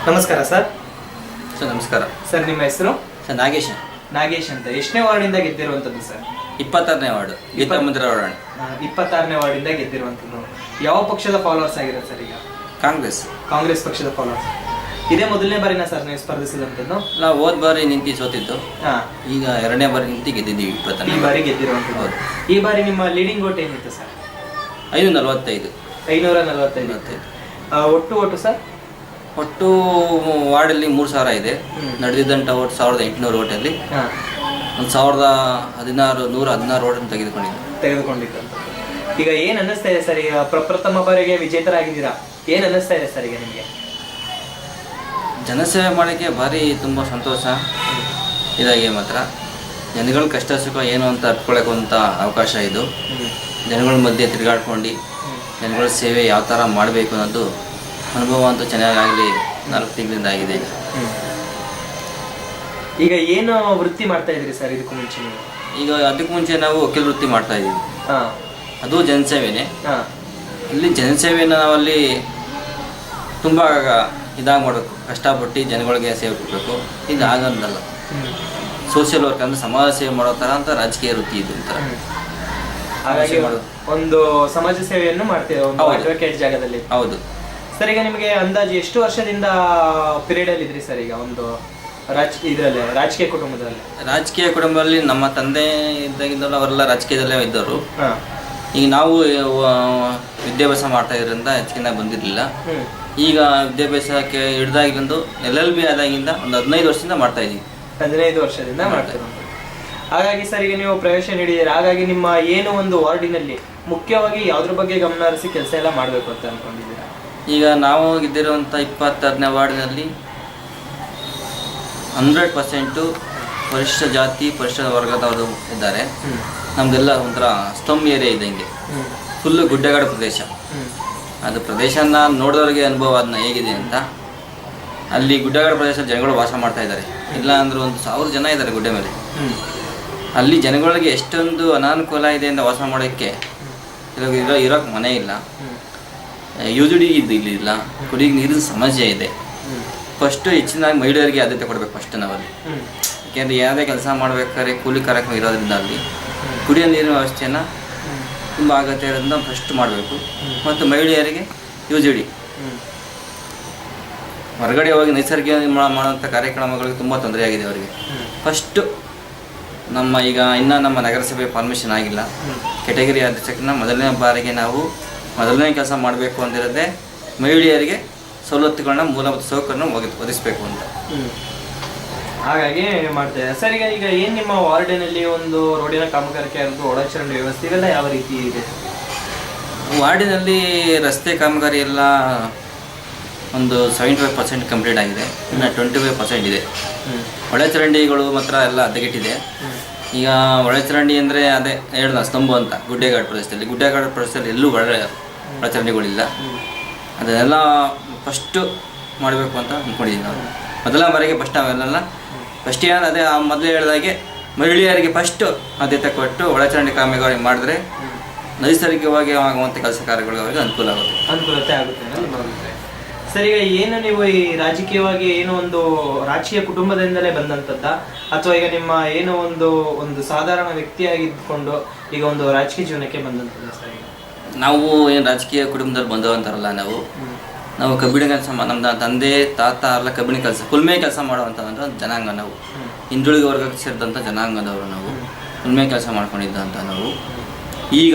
ನಮಸ್ಕಾರ sir. Sir ನಮಸ್ಕಾರ sir, ನಿಮ್ಮ ಹೆಸರು? ಸರ್ ನಾಗೇಶ್. ನಾಗೇಶ್ ಅಂತ. ಎಷ್ಟನೇ ವಾರ್ಡಿಂದ ಗೆದ್ದಿರುವಂಥದ್ದು ಸರ್? 26ನೇ ವಾರ್ಡ್, ಗೀತಾ ಮಂದಿರ ವಾರ್ಡ್. 26ನೇ ವಾರ್ಡಿಂದ ಗೆದ್ದಿರುವಂಥದ್ದು. ಯಾವ ಪಕ್ಷದ ಫಾಲೋವರ್ಸ್ ಆಗಿರೋದು ಸರ್ ಈಗ? ಕಾಂಗ್ರೆಸ್ ಪಕ್ಷದ ಫಾಲೋವರ್ಸ್. ಇದೇ ಮೊದಲನೇ ಬಾರಿನ ಸರ್ ನೀವು ಸ್ಪರ್ಧಿಸಿದಂಥದ್ದು? ನಾವು ಹೋದ ಬಾರಿ ನಿಂತು ಸೋತಿದ್ದು. ಈಗ 2ನೇ ಬಾರಿ ನಿಂತು ಗೆದ್ದಿದ್ದೀವಿ. 26ನೇ ಈ ಬಾರಿ ಗೆದ್ದಿರುವಂಥದ್ದು. ಈ ಬಾರಿ ನಿಮ್ಮ ಲೀಡಿಂಗ್ ವೋಟ್ ಏನಿತ್ತು ಸರ್? 545. 545. ಒಟ್ಟು ಓಟು ಸರ್? ಒಟ್ಟು ವಾರ್ಡಲ್ಲಿ 3,000 ಇದೆ. ನಡೆದಿದ್ದಂಥ ಓಟ್ 1,800 ಓಟಲ್ಲಿ 1,116 ಓಟನ್ನು ತೆಗೆದುಕೊಂಡಿದ್ದು. ಈಗ ಏನು ಅನ್ನಿಸ್ತಾ ಇದೆ ಸರ್? ಈಗ ಪ್ರಪ್ರಥಮ ಬಾರಿಗೆ ವಿಜೇತರಾಗಿದ್ದೀರಾ, ಏನು ಅನ್ನಿಸ್ತಾ ಇದೆ ಸರ್ ಈಗ ನಿಮಗೆ? ಜನಸೇವೆ ಮಾಡೋಕ್ಕೆ ಭಾರಿ ತುಂಬ ಸಂತೋಷ ಇದಾಗಿ. ಮಾತ್ರ ಜನಗಳ ಕಷ್ಟ ಸುಖ ಏನು ಅಂತ ಅರ್ತ್ಕೊಳ್ಳೋಕ್ಕಂಥ ಅವಕಾಶ ಇದು. ಜನಗಳ ಮಧ್ಯೆ ತಿರುಗಾಡ್ಕೊಂಡು ಜನಗಳ ಸೇವೆ ಯಾವ ಥರ ಮಾಡಬೇಕು ಅನ್ನೋದು ಅನುಭವ ಅಂತೂ ಚೆನ್ನಾಗಾಗಲಿ 4 ತಿಂಗಳಿಂದ ಆಗಿದೆ. ಈಗ ಏನು ವೃತ್ತಿ ಮಾಡ್ತಾ ಇದ್ದೀರಿ ಸರ್ ಇದಕ್ಕೂ ಮುಂಚೆ? ಈಗ ಅದಕ್ಕೂ ಮುಂಚೆ ನಾವು ವಕೀಲ ವೃತ್ತಿ ಮಾಡ್ತಾ ಇದ್ದೀವಿ. ಅದು ಜನಸೇವೆನೇ. ಅಲ್ಲಿ ಜನಸೇವೆನ ನಾವಲ್ಲಿ ತುಂಬ ಇದಾಗಿ ಮಾಡಬೇಕು, ಕಷ್ಟಪಟ್ಟು ಜನಗಳಿಗೆ ಸೇವೆ ಕೊಡಬೇಕು. ಇದು ಆಗಂದಲ್ಲ. ಸೋಷಿಯಲ್ ವರ್ಕ್ ಅಂದರೆ ಸಮಾಜ ಸೇವೆ ಮಾಡೋ ಥರ ಅಂತ ರಾಜಕೀಯ ವೃತ್ತಿ ಇದು ಒಂಥರ. ಹಾಗಾಗಿ ಒಂದು ಸಮಾಜ ಸೇವೆಯನ್ನು ಮಾಡ್ತೀವಿ ಅಡ್ವೊಕೇಟ್ ಜಾಗದಲ್ಲಿ. ಹೌದು ಸರ್. ಈಗ ನಿಮಗೆ ಅಂದಾಜು ಎಷ್ಟು ವರ್ಷದಿಂದ ಪೀರಿಯಡ್ ಅಲ್ಲಿ ಇದ್ರಿ ಸರ್ ಈಗ ಒಂದು ರಾಜಕೀಯ ಕುಟುಂಬದಲ್ಲಿ? ರಾಜಕೀಯ ಕುಟುಂಬದಲ್ಲಿ ನಮ್ಮ ತಂದೆ ಇದ್ದಾಗಿದ್ದವರು ಅವರೆಲ್ಲ ರಾಜಕೀಯದಲ್ಲೇ ಇದ್ದವರು. ಈಗ ನಾವು ವಿದ್ಯಾಭ್ಯಾಸ ಮಾಡ್ತಾ ಇದ್ರಿಂದ ಹೆಚ್ಚಿನ ಬಂದಿರಲಿಲ್ಲ. ಈಗ ವಿದ್ಯಾಭ್ಯಾಸಕ್ಕೆ ಹಿಡ್ದಾಗಿಂದು LLB ಆದಾಗಿಂದ ಒಂದು 15 ವರ್ಷದಿಂದ ಮಾಡ್ತಾ ಇದ್ದೀವಿ. 15 ವರ್ಷದಿಂದ ಮಾಡ್ತೀವಿ. ಹಾಗಾಗಿ ಸರ್, ಈಗ ನೀವು ಪ್ರವೇಶ ನೀಡಿದ್ದೀರಿ. ಹಾಗಾಗಿ ನಿಮ್ಮ ಏನು ಒಂದು ವಾರ್ಡಿನಲ್ಲಿ ಮುಖ್ಯವಾಗಿ ಯಾವ್ದ್ರ ಬಗ್ಗೆ ಗಮನ ಹರಿಸಿ ಕೆಲಸ ಎಲ್ಲ ಮಾಡಬೇಕು ಅಂತ ಅನ್ಕೊಂಡಿದ್ದೀರಾ? ಈಗ ನಾವು ಗೆದ್ದಿರುವಂಥ 26ನೇ ವಾರ್ಡಿನಲ್ಲಿ 100% ಪರಿಶಿಷ್ಟ ಜಾತಿ ಪರಿಶಿಷ್ಟ ವರ್ಗದವರು ಇದ್ದಾರೆ. ನಮ್ದೆಲ್ಲ ಒಂಥರ ಸ್ತಂಭ ಏರಿಯಾ ಇದ್ದಂಗೆ, ಫುಲ್ಲು ಗುಡ್ಡಗಾಡು ಪ್ರದೇಶ. ಅದು ಪ್ರದೇಶನ ನೋಡೋರಿಗೆ ಅನುಭವ ಅದನ್ನ ಹೇಗಿದೆ ಅಂತ. ಅಲ್ಲಿ ಗುಡ್ಡಗಾಡು ಪ್ರದೇಶ ಜನಗಳು ವಾಸ ಮಾಡ್ತಾ ಇದ್ದಾರೆ. ಇಲ್ಲ ಅಂದ್ರೆ 1,000 ಜನ ಇದ್ದಾರೆ ಗುಡ್ಡೆ ಮೇಲೆ. ಅಲ್ಲಿ ಜನಗಳಿಗೆ ಎಷ್ಟೊಂದು ಅನಾನುಕೂಲ ಇದೆ ಅಂತ ವಾಸ ಮಾಡೋಕ್ಕೆ. ಇರೋಕ್ಕೆ ಮನೆ ಇಲ್ಲ, UGD ಇಲ್ಲ, ಕುಡಿಗೆ ನೀರಿನ ಸಮಸ್ಯೆ ಇದೆ. ಫಸ್ಟು ಹೆಚ್ಚಿನಾಗಿ ಮಹಿಳೆಯರಿಗೆ ಆದ್ಯತೆ ಕೊಡಬೇಕು ಫಸ್ಟ್ ನಾವಲ್ಲಿ. ಯಾಕೆಂದರೆ ಯಾವುದೇ ಕೆಲಸ ಮಾಡಬೇಕಾದ್ರೆ ಕೂಲಿ ಕಾರ್ಯಕ್ರಮ ಇರೋದ್ರಿಂದ ಅಲ್ಲಿ ಕುಡಿಯೋ ನೀರಿನ ವ್ಯವಸ್ಥೆಯನ್ನು ತುಂಬ ಅಗತ್ಯ ಇರೋದ್ರಿಂದ ಫಸ್ಟ್ ಮಾಡಬೇಕು. ಮತ್ತು ಮಹಿಳೆಯರಿಗೆ UGD, ಹೊರಗಡೆ ಹೋಗಿ ನೈಸರ್ಗಿಕ ಮಾಡುವಂಥ ಕಾರ್ಯಕ್ರಮಗಳಿಗೆ ತುಂಬ ತೊಂದರೆಯಾಗಿದೆ ಅವರಿಗೆ. ಫಸ್ಟು ಇನ್ನೂ ನಮ್ಮ ನಗರಸಭೆ ಪರ್ಮಿಷನ್ ಆಗಿಲ್ಲ. ಕೆಟಗರಿ ಅಧ್ಯಕ್ಷರನ್ನ ಮೊದಲನೇ ಕೆಲಸ ಮಾಡಬೇಕು ಅಂದಿರೋದೇ ಮಹಿಳೆಯರಿಗೆ ಸವಲತ್ತುಗಳನ್ನ, ಮೂಲಭೂತ ಸೌಕರ್ಯನ ಒದಗಿಸಬೇಕು ಅಂತ. ಹಾಗಾಗಿ ಮಾಡ್ತೇವೆ ಸರ್. ಈಗ ಏನು ನಿಮ್ಮ ವಾರ್ಡಿನಲ್ಲಿ ಒಂದು ರೋಡಿನ ಕಾಮಗಾರಿಕೆ ಆಗಿರೋದು, ಒಳಚರಂಡಿ ವ್ಯವಸ್ಥೆ ಇವೆಲ್ಲ ಯಾವ ರೀತಿ ಇದೆ? ವಾರ್ಡಿನಲ್ಲಿ ರಸ್ತೆ ಕಾಮಗಾರಿ ಎಲ್ಲ ಒಂದು 75% ಕಂಪ್ಲೀಟ್ ಆಗಿದೆ. ಇನ್ನು 25% ಇದೆ. ಒಳಚರಂಡಿಗಳು ಮಾತ್ರ ಎಲ್ಲ ಹದಗೆಟ್ಟಿದೆ. ಈಗ ಒಳಚರಂಡಿ ಅಂದರೆ ಅದೇ ಹೇಳ್ದ ಸ್ತಂಭ ಅಂತ. ಗುಡ್ಡೆಗಾಡು ಪ್ರದೇಶದಲ್ಲಿ ಎಲ್ಲೂ ಒಳಚರಂಡಿಗಳಿಲ್ಲ. ಅದನ್ನೆಲ್ಲ ಫಸ್ಟು ಮಾಡಬೇಕು ಅಂತ ಅಂದ್ಕೊಂಡಿದ್ದೀವಿ ನಾವು. ಮೊದಲ ಬಾರಿಗೆ ಫಸ್ಟ್ ಏನು ಅದೇ ಮೊದಲೇ ಹೇಳಿದಾಗೆ ಮಹಿಳೆಯರಿಗೆ ಫಸ್ಟು ಆದ್ಯತೆ ಕೊಟ್ಟು ಒಳಚರಂಡಿ ಕಾಮಗಾರಿ ಮಾಡಿದ್ರೆ ನೈಸರ್ಗಿಕವಾಗಿ ಆಗುವಂಥ ಕೆಲಸ ಕಾರ್ಯಗಳಿಗೆ ಅವರಿಗೆ ಅನುಕೂಲತೆ ಆಗುತ್ತೆ. ಸರ್, ಈಗ ಏನು ನೀವು ಈ ರಾಜಕೀಯವಾಗಿ ಏನೋ ಒಂದು ರಾಜಕೀಯ ಕುಟುಂಬದಿಂದಲೇ ಬಂದಂಥದ್ದ, ಅಥವಾ ಈಗ ನಿಮ್ಮ ಏನೋ ಒಂದು ಸಾಧಾರಣ ವ್ಯಕ್ತಿಯಾಗಿದ್ದುಕೊಂಡು ಈಗ ಒಂದು ರಾಜಕೀಯ ಜೀವನಕ್ಕೆ ಬಂದಂಥದ್ದು ಸರ್? ನಾವು ಏನು ರಾಜಕೀಯ ಕುಟುಂಬದಲ್ಲಿ ಬಂದವಂತಾರಲ್ಲ. ನಾವು ಕಬ್ಬಿಣ ಕೆಲಸ, ನಮ್ಮ ತಂದೆ ತಾತ ಎಲ್ಲ ಕಬ್ಬಿಣ ಕೆಲಸ, ಕುಲ್ಮೆ ಕೆಲಸ ಮಾಡುವಂಥ ಜನಾಂಗ. ನಾವು ಹಿಂದುಳಿದ ವರ್ಗಕ್ಕೆ ಸೇರಿದಂಥ ಜನಾಂಗದವರು. ನಾವು ಕುಲ್ಮೆ ಕೆಲಸ ಮಾಡ್ಕೊಂಡಿದ್ದಂಥ ನಾವು ಈಗ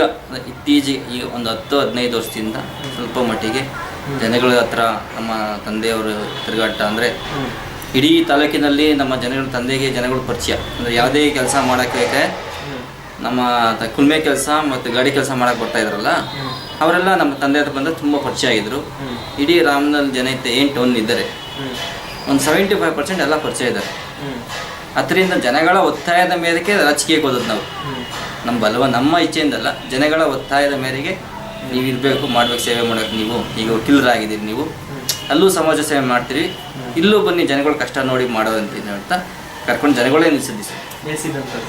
ಇತ್ತೀಚೆಗೆ ಈಗ ಒಂದು 10-15 ವರ್ಷದಿಂದ ಸ್ವಲ್ಪ ಮಟ್ಟಿಗೆ ಜನಗಳ ಹತ್ರ ನಮ್ಮ ತಂದೆಯವರು ತಿರುಗಾಟ ಅಂದರೆ ಇಡೀ ತಾಲೂಕಿನಲ್ಲಿ ನಮ್ಮ ಜನಗಳು ಪರಿಚಯ. ಅಂದರೆ ಯಾವುದೇ ಕೆಲಸ ಮಾಡೋಕ್ಕೆ ನಮ್ಮ ಕುಲ್ಮೆ ಕೆಲಸ ಮತ್ತು ಗಾಡಿ ಕೆಲಸ ಮಾಡೋಕ್ಕೆ ಬರ್ತಾ ಇದ್ರಲ್ಲ, ಅವರೆಲ್ಲ ನಮ್ಮ ತಂದೆ ಹತ್ರ ಬಂದು ತುಂಬ ಪರಿಚಯ ಆಗಿದ್ರು. ಇಡೀ ರಾಮನಲ್ಲಿ ಜನ 8 ಟೌನ್ ಇದ್ದಾರೆ, ಒಂದು 75% ಎಲ್ಲ ಪರಿಚಯ ಇದ್ದಾರೆ. ಅದರಿಂದ ಜನಗಳ ಒತ್ತಾಯದ ಮೇರೆಗೆ ರಾಜಕೀಯಕ್ಕೆ ಹೋದದ್ದು ನಾವು. ನಮ್ಮ ಇಚ್ಛೆಯಿಂದಲ್ಲ, ಜನಗಳ ಒತ್ತಾಯದ ಮೇರೆಗೆ ನೀವು ಇರಬೇಕು, ಮಾಡ್ಬೇಕು, ಸೇವೆ ಮಾಡೋಕೆ. ನೀವು ಈಗ ವಕೀಲರಾಗಿದ್ದೀರಿ, ನೀವು ಅಲ್ಲೂ ಸಮಾಜ ಸೇವೆ ಮಾಡ್ತೀರಿ, ಇಲ್ಲೂ ಬನ್ನಿ ಜನಗಳ ಕಷ್ಟ ನೋಡಿ ಮಾಡೋದಂತೀನಿ ಅಂತ ಕರ್ಕೊಂಡು ಜನಗಳೇ ನಿಲ್ಲಿಸಿದಂಥದ್ದು.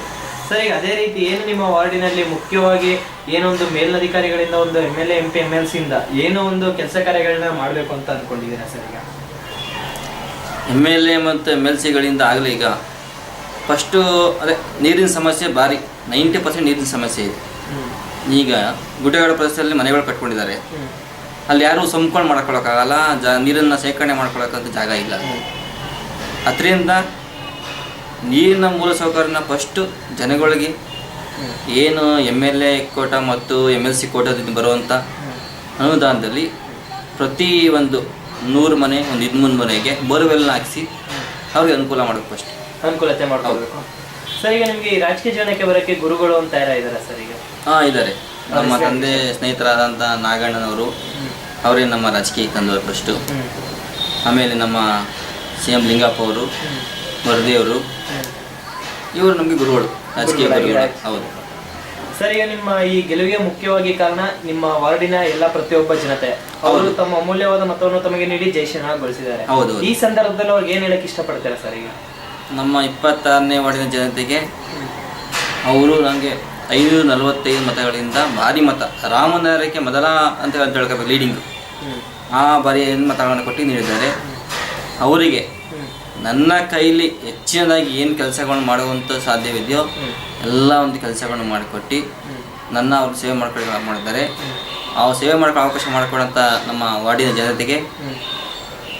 ಸರ್, ಈಗ ಅದೇ ರೀತಿ ಏನು ನಿಮ್ಮ ವಾರ್ಡಿನಲ್ಲಿ ಮುಖ್ಯವಾಗಿ ಏನೋ ಒಂದು ಮೇಲಧಿಕಾರಿಗಳಿಂದ, ಒಂದು MLA MP MLC ಇಂದ ಏನೋ ಒಂದು ಕೆಲಸ ಕಾರ್ಯಗಳನ್ನ ಮಾಡಬೇಕು ಅಂತ ಅಂದ್ಕೊಂಡಿದ್ದೀರಾ ಸರ್? ಈಗ MLA ಮತ್ತು MLCಗಳಿಂದ ಆಗಲಿ ಈಗ ಫಸ್ಟು ಅದೇ ನೀರಿನ ಸಮಸ್ಯೆ ಭಾರಿ 90% ನೀರಿನ ಸಮಸ್ಯೆ ಇದೆ. ಈಗ ಗುಡ್ಡಗಾಡು ಪ್ರದೇಶದಲ್ಲಿ ಮನೆಗಳು ಕಟ್ಕೊಂಡಿದ್ದಾರೆ, ಅಲ್ಲಿ ಯಾರೂ ಸಂಸ್ಕರಣೆ ಮಾಡ್ಕೊಳಕ್ಕಾಗಲ್ಲ, ನೀರನ್ನು ಶೇಖರಣೆ ಮಾಡ್ಕೊಳಕ್ಕಂತ ಜಾಗ ಇಲ್ಲ. ಅದರಿಂದ ನೀರಿನ ಮೂಲ ಸೌಕರ್ಯನ ಫಸ್ಟು ಜನಗಳಿಗೆ ಏನು MLA ಕೋಟ ಮತ್ತು MLC ಕೋಟದಿಂದ ಬರುವಂಥ ಅನುದಾನದಲ್ಲಿ ಪ್ರತಿ ಒಂದು 100 ಮನೆ, ಒಂದು 13 ಮನೆಗೆ ಬೋರ್ವೆಲ್ನ ಹಾಕಿಸಿ ಅವ್ರಿಗೆ ಅನುಕೂಲ ಮಾಡಬೇಕು, ಫಸ್ಟ್ ಅನುಕೂಲತೆ ಮಾಡ್ಕೋಬೇಕು. ಸರ್ ಈಗ ನಿಮಗೆ ಈ ರಾಜಕೀಯ ಜೀವನಕ್ಕೆ ಬರೋಕ್ಕೆ ಗುರುಗಳು ಅಂತ ಇದ್ದಾರೆ ಸರ್? ಈಗ ಇದ್ದಾರೆ. ನಮ್ಮ ತಂದೆ ಸ್ನೇಹಿತರಾದಂಥ ನಾಗಣ್ಣನವರು, ಅವರೇ ನಮ್ಮ ರಾಜಕೀಯಕ್ಕೆ ತಂದವರು ಫಸ್ಟು. ಆಮೇಲೆ ನಮ್ಮ CM ಲಿಂಗಪ್ಪ ಅವರು, ವರದಿಯವರು, ಇವರು ನಮಗೆ ಗುರುಗಳು, ರಾಜಕೀಯ ಗುರುಗಳು. ಹೌದು ಸರ್. ಈಗ ನಿಮ್ಮ ಈ ಗೆಲುವಿಗೆ ಮುಖ್ಯವಾಗಿ ಕಾರಣ ನಿಮ್ಮ ವಾರ್ಡಿನ ಎಲ್ಲ ಪ್ರತಿಯೊಬ್ಬ ಜನತೆ, ಅವರು ತಮ್ಮ ಅಮೂಲ್ಯವಾದ ಮತವನ್ನು ತಮಗೆ ನೀಡಿ ಜಯಶೀಲಗೊಳಿಸಿದ್ದಾರೆ. ಹೌದು. ಈ ಸಂದರ್ಭದಲ್ಲಿ ಅವ್ರಿಗೆ ಏನು ಹೇಳಕ್ಕೆ ಇಷ್ಟಪಡ್ತಾರೆ ಸರ್? ಈಗ ನಮ್ಮ 26ನೇ ವಾರ್ಡಿನ ಜನತೆಗೆ ಅವರು ನನಗೆ 545 ಮತಗಳಿಂದ ಭಾರಿ ಮತ, ರಾಮನಗರಕ್ಕೆ ಮೊದಲ ಅಂತ ಹೇಳ್ಕೋಬೇಕು, ಲೀಡಿಂಗು ಆ ಬಾರಿ ಮತಗಳನ್ನು ಕೊಟ್ಟು ನೀಡಿದ್ದಾರೆ. ಅವರಿಗೆ ನನ್ನ ಕೈಲಿ ಹೆಚ್ಚಿನದಾಗಿ ಏನು ಕೆಲಸಗಳನ್ನು ಮಾಡುವಂಥ ಸಾಧ್ಯವಿದೆಯೋ ಎಲ್ಲ ಒಂದು ಕೆಲಸಗಳನ್ನು ಮಾಡಿಕೊಟ್ಟು ನನ್ನ ಅವ್ರು ಸೇವೆ ಮಾಡಿದ್ದಾರೆ. ಆ ಸೇವೆ ಮಾಡ್ಕೊಳ್ಳೋ ಅವಕಾಶ ಮಾಡಿಕೊಡೋಂಥ ನಮ್ಮ ವಾರ್ಡಿನ ಜನತೆಗೆ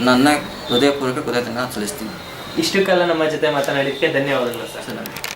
ನನ್ನ ಹೃದಯಪೂರ್ವಕ ಕೃತಜ್ಞತೆ ಸಲ್ಲಿಸ್ತೀನಿ. ಇಷ್ಟು ಕಾಲ ನಮ್ಮ ಜೊತೆ ಮಾತನಾಡಿದ್ದಕ್ಕೆ ಧನ್ಯವಾದಗಳು ಸರ್.